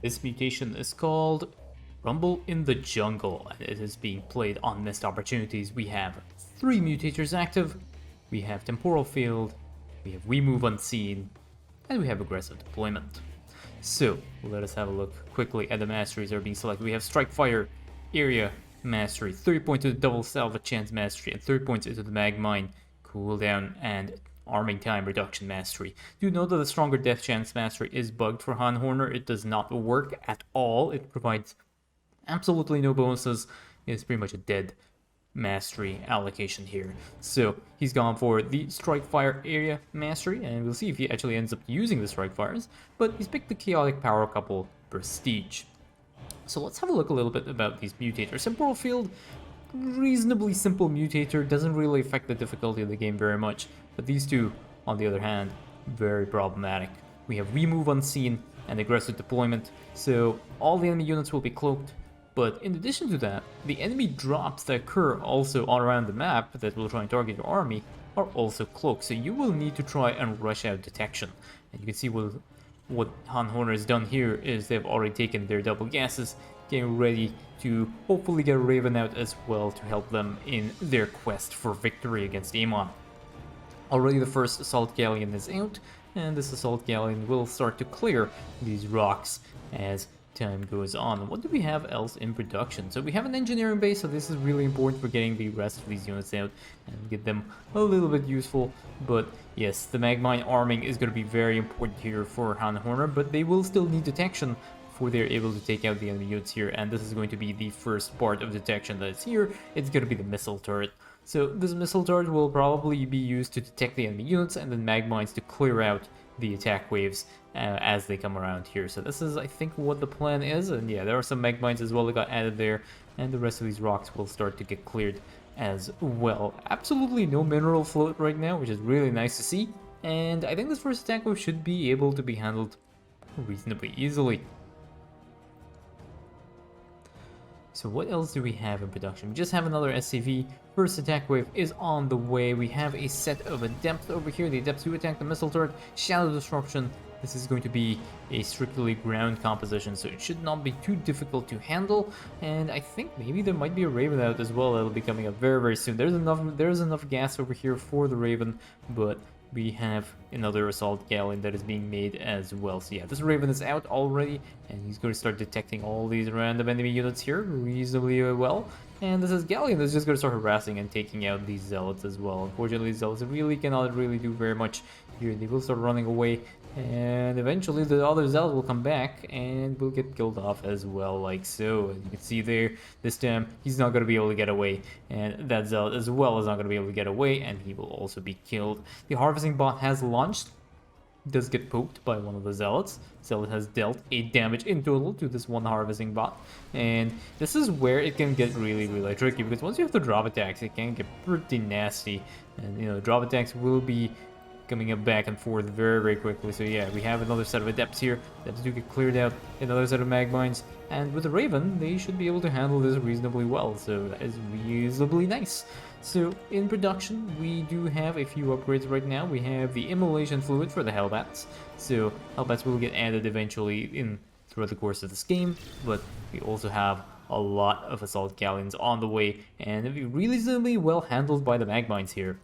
This mutation is called Rumble in the Jungle, and it is being played on missed opportunities. We have 3 mutators active, we have Temporal Field, we have We Move Unseen, and we have Aggressive Deployment. So, let us have a look quickly at the masteries that are being selected. We have Strike Fire, Area Mastery, 30 points to the Double Salva Chance Mastery, and 30 points into the Mag Mine Cooldown and Arming Time Reduction Mastery. Do note that the Stronger Death Chance Mastery is bugged for Han Horner. It does not work at all. It provides absolutely no bonuses. It's pretty much a dead mastery allocation here. So he's gone for the Strike Fire Area Mastery, and we'll see if he actually ends up using the Strike Fires, but he's picked the Chaotic Power Couple Prestige. So let's have a look a little bit about these mutators. Temporal Field, reasonably simple mutator, doesn't really affect the difficulty of the game very much, but these two, on the other hand, very problematic. We have Remove Unseen and Aggressive Deployment, so all the enemy units will be cloaked, but in addition to that, the enemy drops that occur also all around the map that will try and target your army are also cloaked, so you will need to try and rush out detection. And you can see what Han Horner has done here is they've already taken their double gases, getting ready to hopefully get a Raven out as well to help them in their quest for victory against Amon. Already the first Assault Galleon is out, and this Assault Galleon will start to clear these rocks as time goes on. What do we have else in production? So we have an engineering base, so this is really important for getting the rest of these units out and get them a little bit useful. But yes, the Magmine arming is going to be very important here for Han Horner, but they will still need detection before they're able to take out the enemy units here, and this is going to be the first part of detection that's here. It's going to be the missile turret. So this missile turret will probably be used to detect the enemy units, and then Magmines to clear out the attack waves as they come around here. So this is, I think, what the plan is. And yeah, there are some Magmines as well that got added there, and the rest of these rocks will start to get cleared as well. Absolutely no mineral float right now, which is really nice to see. And I think this first attack wave should be able to be handled reasonably easily. So what else do we have in production? We just have another SCV. First attack wave is on the way. We have a set of Adepts over here. The Adepts who attack the missile turret, Shadow Disruption. This is going to be a strictly ground composition, so it should not be too difficult to handle. And I think maybe there might be a Raven out as well that'll be coming up very, very soon. There's enough gas over here for the Raven, but we have another Assault Galleon that is being made as well. So yeah, this Raven is out already, and he's going to start detecting all these random enemy units here reasonably well. And this is Galleon that's just going to start harassing and taking out these Zealots as well. Unfortunately, these Zealots cannot really do very much here. They will start running away, and eventually the other Zealot will come back and will get killed off as well, like so. As you can see there, this time he's not going to be able to get away, and that Zealot as well is not going to be able to get away, and he will also be killed. The Harvesting Bot has launched. Does get poked by one of the Zealots. Zealot has dealt 8 damage in total to this one Harvesting Bot, and this is where it can get really, really tricky, because once you have the drop attacks, it can get pretty nasty, and you know, drop attacks will be coming up back and forth very, very quickly. So yeah, we have another set of Adepts here. Adepts do get cleared out, another set of Magmines, and with the Raven, they should be able to handle this reasonably well, so that is reasonably nice. So in production, we do have a few upgrades right now. We have the Immolation Fluid for the Hellbats, so Hellbats will get added eventually throughout the course of this game, but we also have a lot of Assault Galleons on the way, and it'll be reasonably well handled by the Magmines here.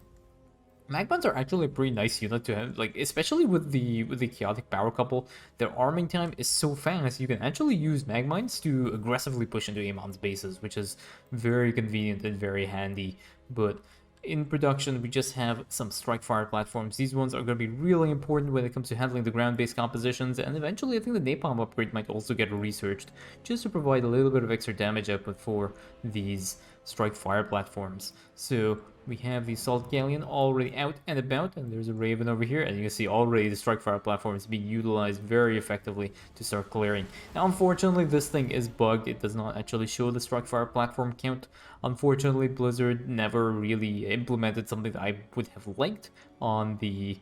Magmines are actually a pretty nice unit to have, like especially with the Chaotic Power Couple. Their arming time is so fast, you can actually use Magmines to aggressively push into Amon's bases, which is very convenient and very handy. But in production, we just have some Strike Fire platforms. These ones are going to be really important when it comes to handling the ground-based compositions, and eventually I think the Napalm upgrade might also get researched, just to provide a little bit of extra damage output for these Strike Fire platforms. So we have the Assault Galleon already out and about, and there's a Raven over here, and you can see already the Strike Fire platform is being utilized very effectively to start clearing. Now unfortunately this thing is bugged, it does not actually show the Strike Fire platform count. Unfortunately Blizzard never really implemented something that I would have liked on the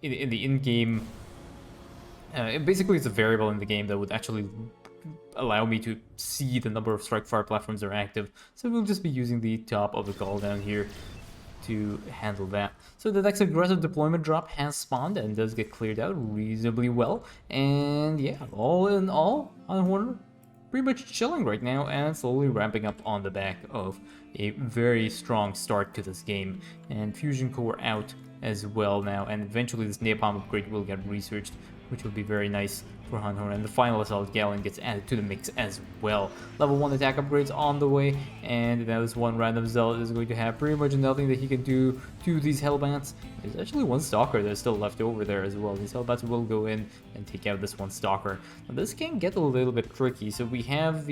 in-game. Basically it's a variable in the game that would actually allow me to see the number of Strike Fire platforms that are active, so we'll just be using the top of the call down here to handle that. So the next aggressive deployment drop has spawned and does get cleared out reasonably well. And yeah, all in all, Horner pretty much chilling right now and slowly ramping up on the back of a very strong start to this game. And Fusion Core out as well now, and eventually this Napalm upgrade will get researched, which will be very nice for Horner. And the final Assault Galleon gets added to the mix as well. Level 1 attack upgrades on the way, and now this one random Zealot is going to have pretty much nothing that he can do to these Hellbats. There's actually one Stalker that's still left over there as well. These Hellbats will go in and take out this one Stalker. Now this can get a little bit tricky, so we have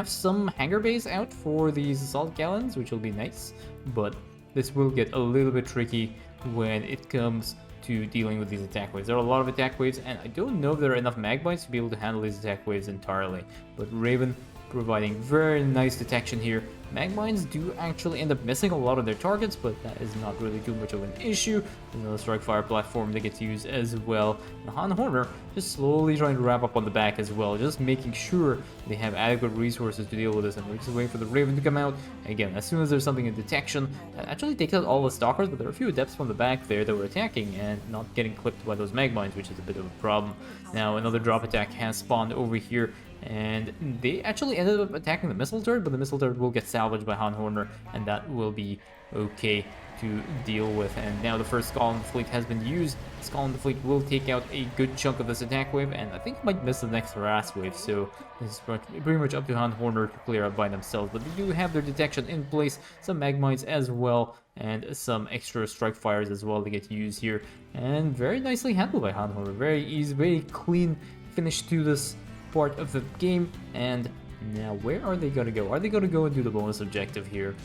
some hangar bays out for these Assault Galleons, which will be nice, but this will get a little bit tricky when it comes to dealing with these attack waves. There are a lot of attack waves, and I don't know if there are enough Magmites to be able to handle these attack waves entirely. But Raven providing very nice detection here. Magmines do actually end up missing a lot of their targets, but that is not really too much of an issue. There's another strike fire platform that gets used as well. The Han Horner just slowly trying to wrap up on the back as well, just making sure they have adequate resources to deal with this, and we're just waiting for the Raven to come out. Again, as soon as there's something in detection, that actually takes out all the Stalkers, but there are a few Adepts from the back there that were attacking and not getting clipped by those Magmines, which is a bit of a problem. Now another drop attack has spawned over here, and they actually ended up attacking the missile turret, but the missile turret will get salvaged by Han Horner, and that will be okay to deal with. And now the first Skull in the Fleet has been used. Skull in the Fleet will take out a good chunk of this attack wave, and I think it might miss the next harass wave, so this is pretty much up to Han Horner to clear up by themselves. But they do have their detection in place, some Magmites as well, and some extra strike fires as well to get used here, and very nicely handled by Han Horner. Very easy, very clean finish to this part of the game. And now where are they going to go? Are they going to go and do the bonus objective here?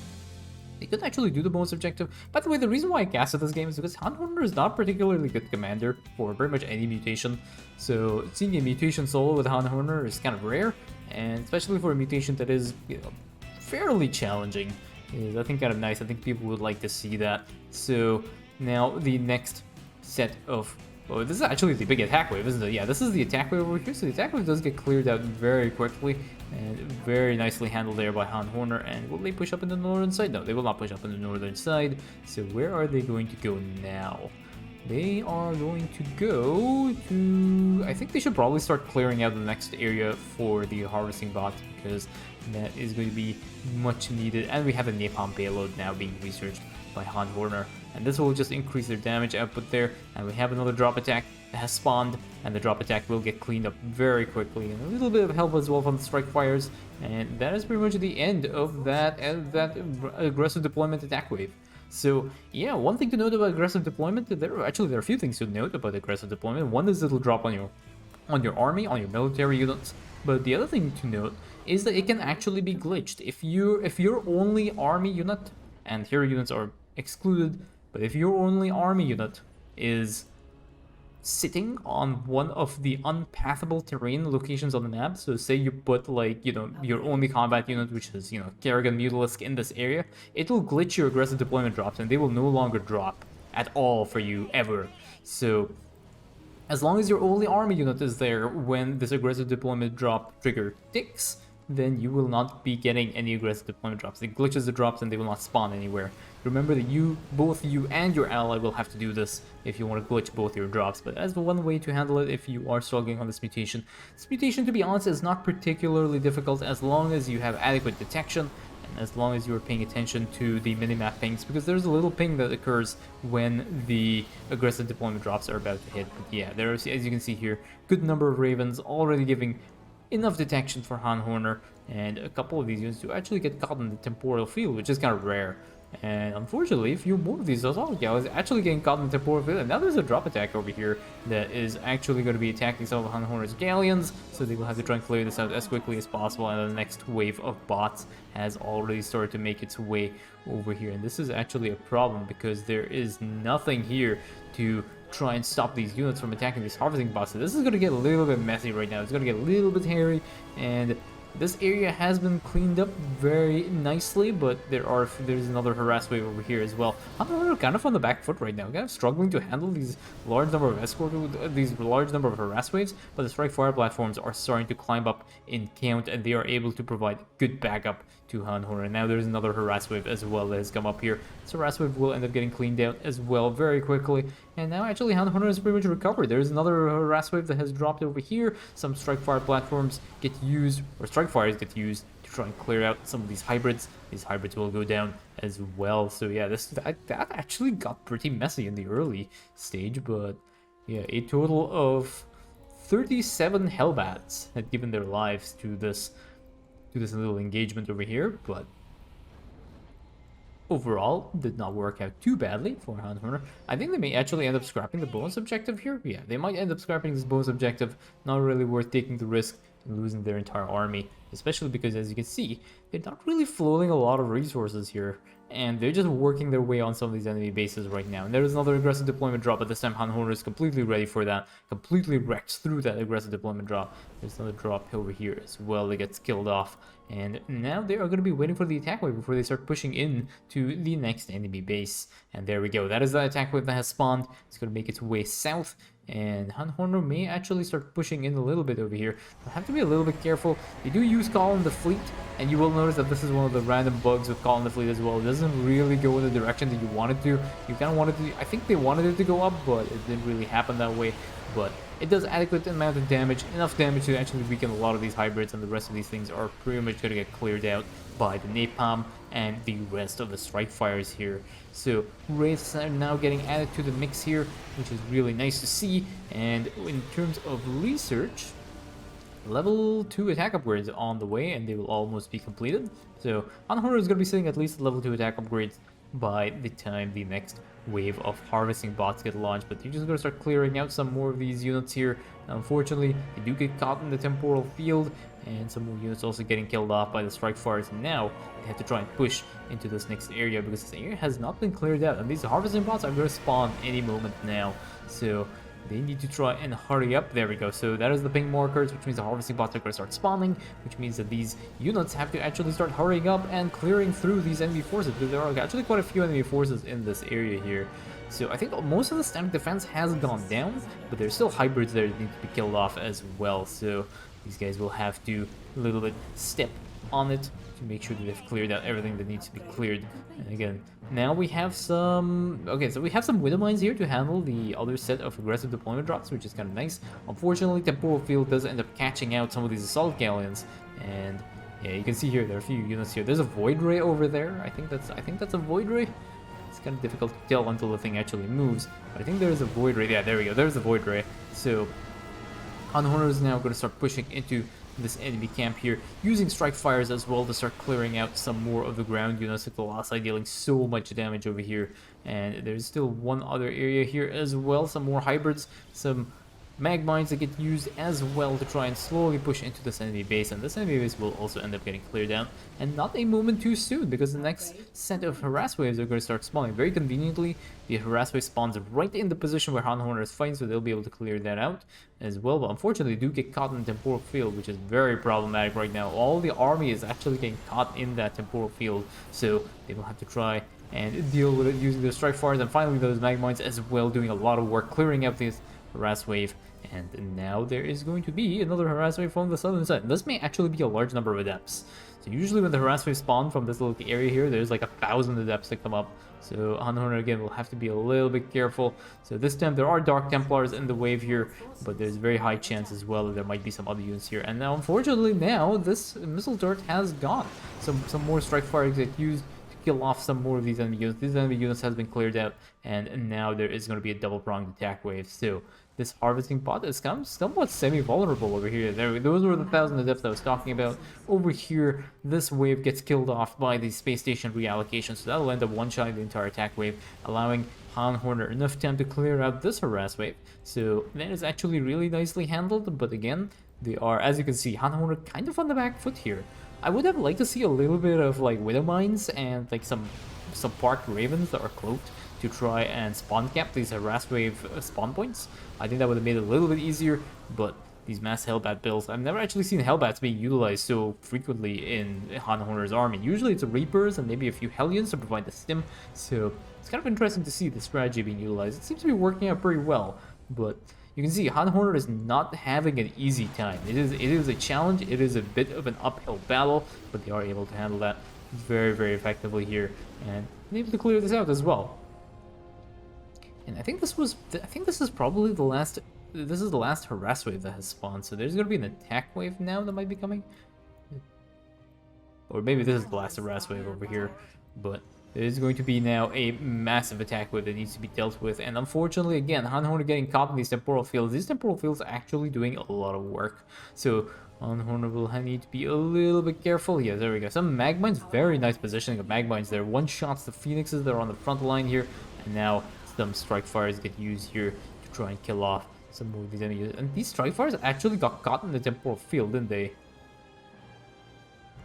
They could actually do the bonus objective. By the way, the reason why I casted this game is because Han Horner is not a particularly good commander for pretty much any mutation. So seeing a mutation solo with Han Horner is kind of rare, and especially for a mutation that is, you know, fairly challenging, is I think kind of nice. I think people would like to see that. So now the next set of... Oh, this is actually the big attack wave, isn't it? Yeah, this is the attack wave over here. So the attack wave does get cleared out very quickly and very nicely handled there by Han Horner. And will they push up in the northern side? No, they will not push up in the northern side. So where are they going to go now? They are going to go to... I think they should probably start clearing out the next area for the harvesting bot, because that is going to be much needed. And we have a Napalm payload now being researched by Han Horner, and this will just increase their damage output there. And we have another drop attack that has spawned, and the drop attack will get cleaned up very quickly, and a little bit of help as well from the strike fires. And that is pretty much the end of that aggressive deployment attack wave. So yeah, one thing to note about aggressive deployment, there are a few things to note about aggressive deployment. One is it'll drop on your army, on your military units. But the other thing to note is that it can actually be glitched. If your only army unit, and hero units are excluded, but if your only army unit is sitting on one of the unpathable terrain locations on the map, so say you put, like, you know, your only combat unit, which is, you know, Kerrigan Mutalisk, in this area, it will glitch your aggressive deployment drops, and they will no longer drop at all for you ever. So as long as your only army unit is there when this aggressive deployment drop trigger ticks, then you will not be getting any aggressive deployment drops. It glitches the drops and they will not spawn anywhere. Remember that both you and your ally will have to do this if you want to glitch both your drops, but that's one way to handle it if you are struggling on this mutation. This mutation, to be honest, is not particularly difficult as long as you have adequate detection and as long as you are paying attention to the minimap pings, because there's a little ping that occurs when the aggressive deployment drops are about to hit. But yeah, there is, as you can see here, good number of Ravens already giving enough detection for Han Horner, and a couple of these units to actually get caught in the temporal field, which is kind of rare. And unfortunately, a few more of these Assault Galleons actually getting caught in the temporal field, and now there's a drop attack over here that is actually going to be attacking some of Han Horner's Galleons, so they will have to try and clear this out as quickly as possible. And the next wave of bots has already started to make its way over here, and this is actually a problem because there is nothing here to try and stop these units from attacking these harvesting bots. So this is going to get a little bit messy right now. It's going to get a little bit hairy, and This area has been cleaned up very nicely, but there's another harass wave over here as well. I'm kind of on the back foot right now, kind of struggling to handle these large number of these large number of harass waves, but the strike fire platforms are starting to climb up in count, and they are able to provide good backup to Hanhor. And now there's another harass wave as well that has come up here. This harass wave will end up getting cleaned out as well very quickly. And now actually Hanhor has pretty much recovered. There's another harass wave that has dropped over here. Some strike fire platforms get used, or strike fires get used to try and clear out some of these hybrids. These hybrids will go down as well. So yeah, that actually got pretty messy in the early stage, but yeah, a total of 37 Hellbats had given their lives to this little engagement over here, but overall did not work out too badly for Hanhorner. I think they may actually end up scrapping the bonus objective here. Yeah, they might end up scrapping this bonus objective. Not really worth taking the risk and losing their entire army, especially because, as you can see, they're not really flowing a lot of resources here, and they're just working their way on some of these enemy bases right now. And there's another aggressive deployment drop, but this time Hanhorner is completely ready for that, completely wrecks through that aggressive deployment drop. There's another drop over here as well that gets killed off, and now they are going to be waiting for the attack wave before they start pushing in to the next enemy base. And there we go, that is the attack wave that has spawned. It's going to make its way south, and Hanhorner may actually start pushing in a little bit over here. They'll have to be a little bit careful. They do use Call in the Fleet, and you will notice that this is one of the random bugs with Call in the Fleet as well. It doesn't really go in the direction that you want it to. You kind of wanted to, I think they wanted it to go up, but it didn't really happen that way. But it does adequate amount of damage, enough damage to actually weaken a lot of these hybrids, and the rest of these things are pretty much going to get cleared out by the napalm and the rest of the strike fires here. So wraiths are now getting added to the mix here, which is really nice to see. And in terms of research, level 2 attack upgrades on the way, and they will almost be completed. So Hanhorner is going to be sitting at least at level 2 attack upgrades by the time the next wave of harvesting bots get launched. But you're just going to start clearing out some more of these units here. Unfortunately, they do get caught in the temporal field, and some more units also getting killed off by the strike fires. Now they have to try and push into this next area, because this area has not been cleared out, and these harvesting bots are going to spawn any moment now. So they need to try and hurry up. There we go. So that is the ping markers, which means the harvesting bots are going to start spawning, which means that these units have to actually start hurrying up and clearing through these enemy forces, because there are actually quite a few enemy forces in this area here. So I think most of the static defense has gone down, but there's still hybrids there that need to be killed off as well. So these guys will have to a little bit step on it to make sure that they've cleared out everything that needs to be cleared. And again, now we have some... Okay, so we have some Widow Mines here to handle the other set of aggressive deployment drops, which is kind of nice. Unfortunately, Temporal Field does end up catching out some of these Assault Galleons, and yeah, you can see here, there are a few units here. There's a Void Ray over there. I think that's a Void Ray. It's kind of difficult to tell until the thing actually moves, but I think there is a Void Ray. Yeah, there we go. There's a Void Ray. So Hanhorner is now going to start pushing into this enemy camp here, using strike fires as well to start clearing out some more of the ground units, like Colossi dealing so much damage over here. And there's still one other area here as well, some more hybrids, some mag mines that get used as well to try and slowly push into this enemy base, and this enemy base will also end up getting cleared down, and not a moment too soon, because the next set of harass waves are going to start spawning. Very conveniently, the harass wave spawns right in the position where Hanhorner is fighting, so they'll be able to clear that out as well. But unfortunately, they do get caught in the temporal field, which is very problematic right now. All the army is actually getting caught in that temporal field, so they will have to try and deal with it using the strike fires, and finally those mag mines as well, doing a lot of work clearing out this harass wave. And now there is going to be another harass wave from the southern side. This may actually be a large number of adepts. So usually when the harass waves spawn from this little area here, there's like 1,000 adepts that come up. So Hanhorner again will have to be a little bit careful. So this time there are Dark Templars in the wave here, but there's very high chance as well that there might be some other units here. And now unfortunately now this missile turret has gone. Some more strike fires get used to kill off some more of these enemy units. These enemy units has been cleared out, and now there is going to be a double-pronged attack wave. So this harvesting bot is somewhat semi-vulnerable over here. Those were the 1,000 adepts I was talking about. Over here, this wave gets killed off by the space station reallocation, so that'll end up one-shotting the entire attack wave, allowing Hanhorner enough time to clear out this harass wave. So that is actually really nicely handled, but again, they are, as you can see, Hanhorner kind of on the back foot here. I would have liked to see a little bit of like Widow Mines and like some parked ravens that are cloaked to try and spawn cap these harass wave spawn points. I think that would have made it a little bit easier, but these mass Hellbat builds. I've never actually seen Hellbats being utilized so frequently in Han Honor's army. Usually it's Reapers and maybe a few Hellions to provide the stim, so it's kind of interesting to see the strategy being utilized. It seems to be working out pretty well, but you can see Han Horner is not having an easy time. It is a challenge, it is a bit of an uphill battle, but they are able to handle that very, very effectively here, and able to clear this out as well. And I think this is probably the last. This is the last harass wave that has spawned. So there's gonna be an attack wave now that might be coming, or maybe this is the last harass wave over here. But there's going to be now a massive attack wave that needs to be dealt with. And unfortunately, again, Han Horner getting caught in these temporal fields. These temporal fields are actually doing a lot of work. So Han Horner will need to be a little bit careful. Yeah, there we go. Some Magmines, very nice positioning of Magmines there. One shots the Phoenixes that are on the front line here, and now some strike fires get used here to try and kill off some more of these enemies. And these strike fires actually got caught in the temporal field, didn't they?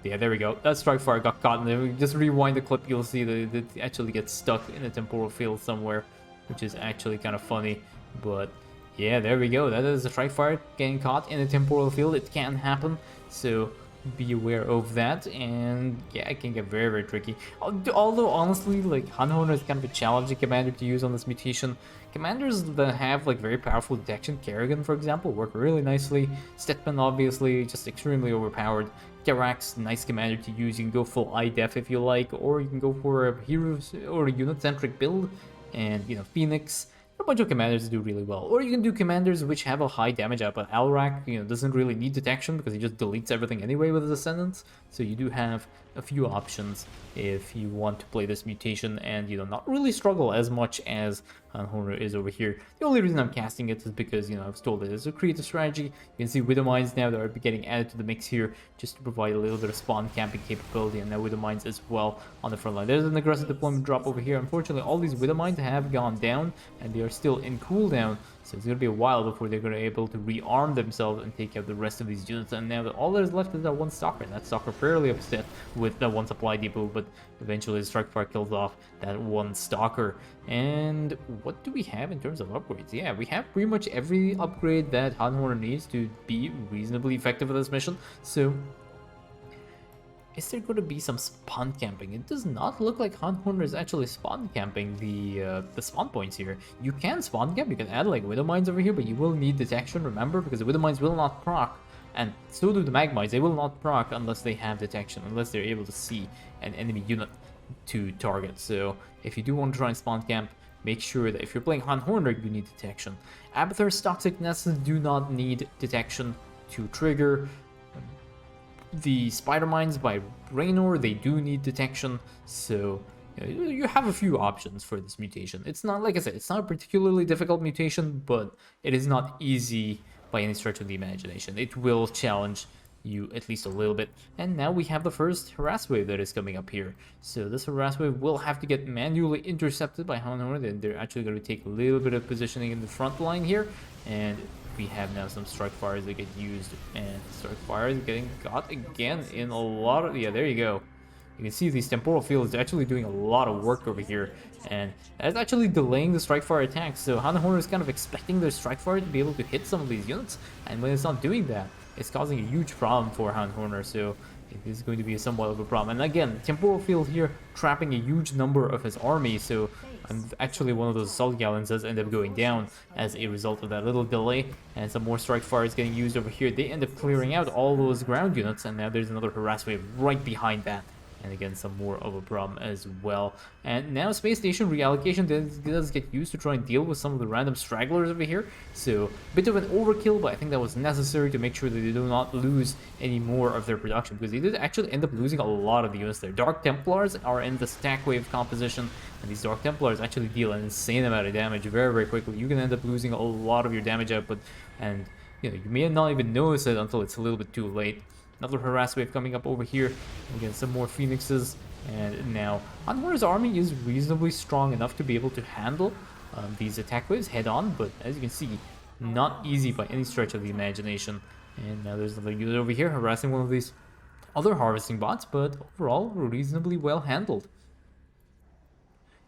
Yeah, there we go. That strike fire got caught in there. Just rewind the clip, you'll see that it actually gets stuck in the temporal field somewhere, which is actually kind of funny. But yeah, there we go. That is a strike fire getting caught in the temporal field. It can happen, so be aware of that. And yeah, it can get very, very tricky. Although honestly, like, Han Horner is kind of a challenging commander to use on this mutation. Commanders that have like very powerful detection, Kerrigan for example, work really nicely. Stetman obviously just extremely overpowered. Karak's nice commander to use. You can go full IDEF if you like, or you can go for a heroes or a unit-centric build, and you know, Phoenix. A bunch of commanders do really well. Or you can do commanders which have a high damage output. Alrak, you know, doesn't really need detection because he just deletes everything anyway with his Ascendants. So you do have a few options if you want to play this mutation and, you know, not really struggle as much as Han Horner is over here. The only reason I'm casting it is because, you know, I was told it is a creative strategy. You can see Widow Mines now that are getting added to the mix here just to provide a little bit of spawn camping capability, and now Widow Mines as well on the front line. There's an aggressive deployment drop over here. Unfortunately, all these Widow Mines have gone down and they are still in cooldown. So it's going to be a while before they're going to be able to rearm themselves and take out the rest of these units. And now all that is left is that one Stalker. That Stalker fairly upset with that one supply depot, but eventually the Strike Fire kills off that one Stalker. And what do we have in terms of upgrades? Yeah, we have pretty much every upgrade that Han Horner needs to be reasonably effective for this mission. So is there going to be some spawn camping? It does not look like Han Horner is actually spawn camping the spawn points here. You can spawn camp, you can add like Widow Mines over here, but you will need detection, remember, because the Widow Mines will not proc, and so do the Mag Mines. They will not proc unless they have detection, unless they're able to see an enemy unit to target. So if you do want to try and spawn camp, make sure that if you're playing Han Horner, you need detection. Abathur's Toxic Nests do not need detection to trigger. The Spider Mines by Raynor, they do need detection, so you have a few options for this mutation. It's not, like I said, it's not a particularly difficult mutation, but it is not easy by any stretch of the imagination. It will challenge you at least a little bit. And now we have the first harass wave that is coming up here. So this harass wave will have to get manually intercepted by Han Horner, and they're actually going to take a little bit of positioning in the front line here, and we have now some strike fires that get used, and strike fires getting got again in a lot of, yeah, there you go. You can see these temporal fields actually doing a lot of work over here, and that's actually delaying the strike fire attacks. So Han Horner is kind of expecting their strike fire to be able to hit some of these units, and when it's not doing that, it's causing a huge problem for Han Horner. So it is going to be somewhat of a problem. And again, temporal field here trapping a huge number of his army, so actually one of those assault galleons does end up going down as a result of that little delay, and some more strike fires getting used over here. They end up clearing out all those ground units, and now there's another harass wave right behind that. And again, some more of a problem as well. And now space station reallocation does get used to try and deal with some of the random stragglers over here. So a bit of an overkill, but I think that was necessary to make sure that they do not lose any more of their production, because they did actually end up losing a lot of the units there. Dark Templars are in the stack wave composition, and these Dark Templars actually deal an insane amount of damage very, very quickly. You can end up losing a lot of your damage output, and you may not even notice it until it's a little bit too late. Another harass wave coming up over here. Again, some more Phoenixes. And now Han Horner's army is reasonably strong enough to be able to handle these attack waves head on, but as you can see, not easy by any stretch of the imagination. And now there's another unit over here harassing one of these other harvesting bots, but overall reasonably well handled.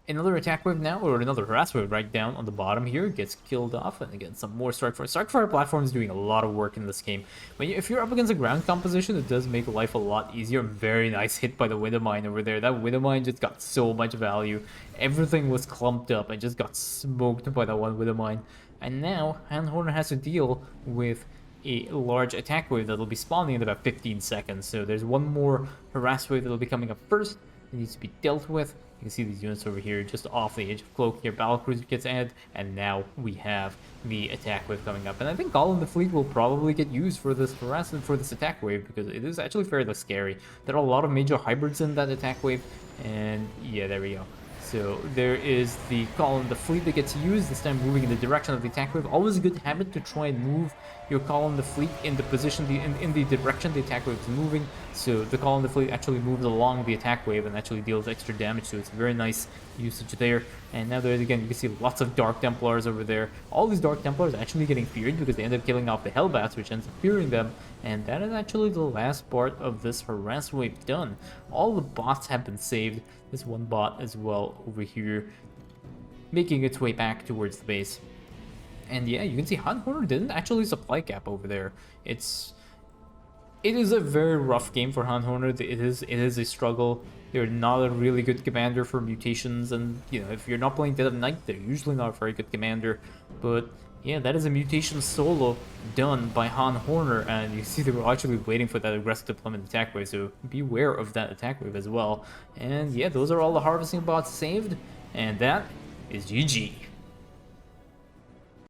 Another attack wave now, or another harass wave right down on the bottom here, gets killed off, and again, some more Starcraft. Starcraft platform is doing a lot of work in this game. But if you're up against a ground composition, it does make life a lot easier. Very nice hit by the Widow Mine over there. That Widow Mine just got so much value. Everything was clumped up and just got smoked by that one Widow Mine. And now, Handhorner has to deal with a large attack wave that'll be spawning in about 15 seconds. So there's one more harass wave that'll be coming up first. It needs to be dealt with. You can see these units over here just off the edge of Cloak here. Battlecruiser gets added, and now we have the attack wave coming up. And I think all in the fleet will probably get used for this harassment, for this attack wave, because it is actually fairly scary. There are a lot of major hybrids in that attack wave, and yeah, there we go. So there is the column, the fleet that gets used, this time moving in the direction of the attack wave. Always a good habit to try and move your column, the fleet, in the position, in the direction the attack wave is moving. So the column, the fleet actually moves along the attack wave and actually deals extra damage. So it's a very nice usage there. And now there's, again, you can see lots of Dark Templars over there. All these Dark Templars are actually getting feared because they end up killing off the Hellbats, which ends up fearing them. And that is actually the last part of this harass wave done. All the bots have been saved. This one bot as well over here, making its way back towards the base. And yeah, you can see Handhorner didn't actually supply cap over there. It is a very rough game for Handhorner. It is a struggle. They're not a really good commander for mutations, and you know, if you're not playing Dead of Night, they're usually not a very good commander. But yeah, that is a mutation solo done by Handhorner, and you see they were actually waiting for that aggressive deployment attack wave, so beware of that attack wave as well. And yeah, those are all the harvesting bots saved, and that is GG.